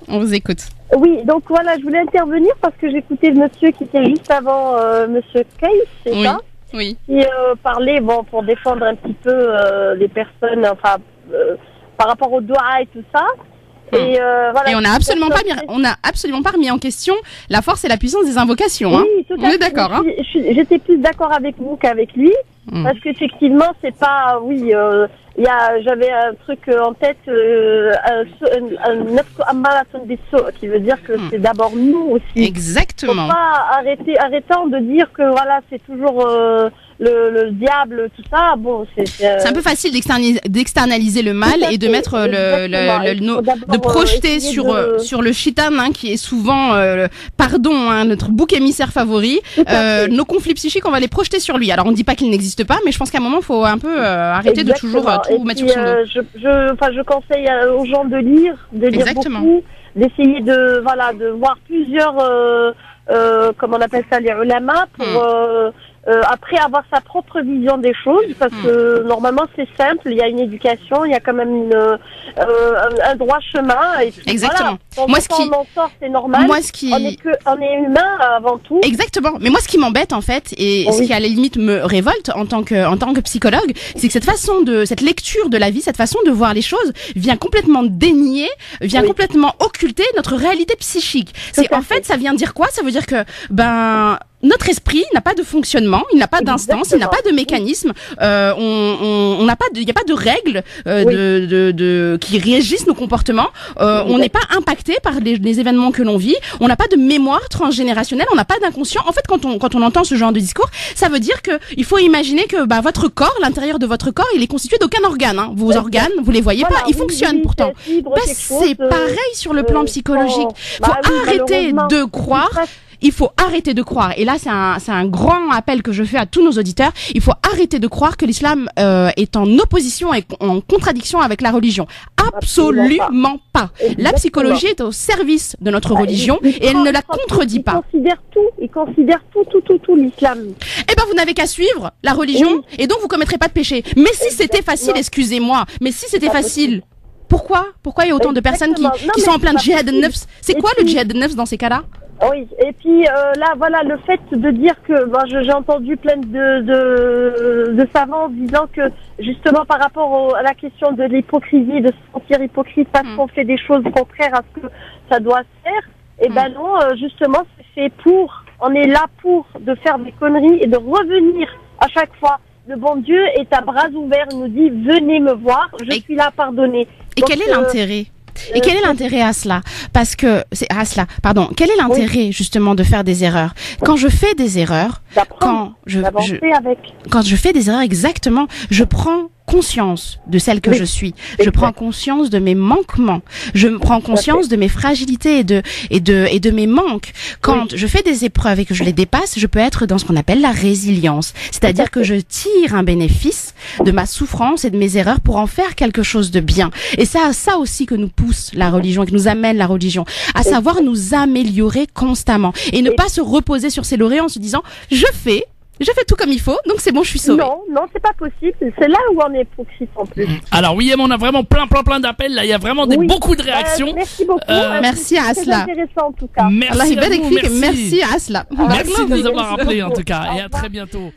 On vous écoute. Oui, donc voilà, je voulais intervenir parce que j'écoutais le monsieur qui était juste avant monsieur Case, c'est Oui. ça? Oui. Qui parlait, bon, pour défendre un petit peu les personnes, enfin, par rapport au doigt et tout ça. Et, voilà, et on n'a absolument pas remis en question la force et la puissance des invocations. Oui, hein. tout à On est fait. d'accord. Hein. J'étais plus d'accord avec vous qu'avec lui, parce qu'effectivement, c'est pas, oui, j'avais un truc en tête, un marathon des sauts, qui veut dire que c'est d'abord nous aussi. Exactement. Faut pas arrêtons de dire que voilà, c'est toujours le diable, tout ça. Bon, c'est un peu facile d'externaliser le mal et de mettre de projeter sur le shaitan, hein, qui est souvent, notre bouc émissaire favori. Nos conflits psychiques, on va les projeter sur lui. Alors on dit pas qu'il n'existe pas, mais je pense qu'à un moment, faut un peu arrêter de toujours tout mettre sur son dos. Je conseille aux gens de lire beaucoup, d'essayer de voir plusieurs, comment on appelle ça, les ulama, pour après avoir sa propre vision des choses, parce que normalement c'est simple, il y a une éducation, il y a quand même un droit chemin. Et puis, exactement. Voilà. Moi, on en sort, c'est normal. On est humain avant tout. Exactement. Mais moi, ce qui m'embête en fait, et ce qui à la limite me révolte en tant que psychologue, c'est que cette lecture de la vie, cette façon de voir les choses, vient complètement dénier, complètement occulter notre réalité psychique. En fait, ça vient dire quoi? Ça veut dire que notre esprit n'a pas de fonctionnement, il n'a pas d'instance, il n'a pas de mécanisme. On n'a pas il n'y a pas de règles qui régissent nos comportements. On n'est pas impacté par les événements que l'on vit. On n'a pas de mémoire transgénérationnelle. On n'a pas d'inconscient. En fait, quand on entend ce genre de discours, ça veut dire que il faut imaginer que votre corre, l'intérieur de votre corps, il est constitué d'aucun organe. Hein. Vos organes, vous les voyez pas, ils fonctionnent pourtant. C'est pareil sur le plan psychologique. Faut arrêter de croire. Il faut arrêter de croire, et là c'est un grand appel que je fais à tous nos auditeurs, il faut arrêter de croire que l'islam est en opposition et en contradiction avec la religion. Absolument pas. La psychologie est au service de notre religion et elle ne la contredit pas. Il considère tout l'islam. Eh ben vous n'avez qu'à suivre la religion et donc vous commettrez pas de péché. Mais si c'était facile, excusez-moi, mais si c'était facile, pourquoi il y a autant de personnes qui sont en plein djihad al-nafs? C'est quoi le djihad al-nafs dans ces cas-là? Oui, et puis là, voilà, le fait de dire que j'ai entendu plein de savants disant que justement par rapport à la question de l'hypocrisie, de se sentir hypocrite parce qu'on fait des choses contraires à ce que ça doit se faire, et non, justement, on est là pour de faire des conneries et de revenir à chaque fois. Le bon Dieu est à bras ouverts, il nous dit venez me voir, je suis là à pardonner. Et quel est l'intérêt? Et quel est l'intérêt à cela? Parce que quel est l'intérêt justement de faire des erreurs? Quand je fais des erreurs, quand je fais des erreurs, exactement, je prends conscience de celle que je suis. Je prends conscience de mes manquements. Je prends conscience de mes fragilités et de mes manques. Quand je fais des épreuves et que je les dépasse, je peux être dans ce qu'on appelle la résilience. C'est-à-dire que je tire un bénéfice de ma souffrance et de mes erreurs pour en faire quelque chose de bien. Et c'est à ça aussi que nous pousse la religion et que nous amène la religion. À savoir nous améliorer constamment. Et ne pas se reposer sur ses lauriers en se disant, je fais tout comme il faut, donc c'est bon, je suis sauvée. Non, c'est pas possible. C'est là où on est hypocrite en plus. Alors oui, on a vraiment plein d'appels. Là, il y a vraiment beaucoup de réactions. Merci beaucoup. Merci à Asla. C'est intéressant en tout cas. Merci à vous. Merci à Asla. Merci de nous avoir appelés en tout cas. Et à très bientôt.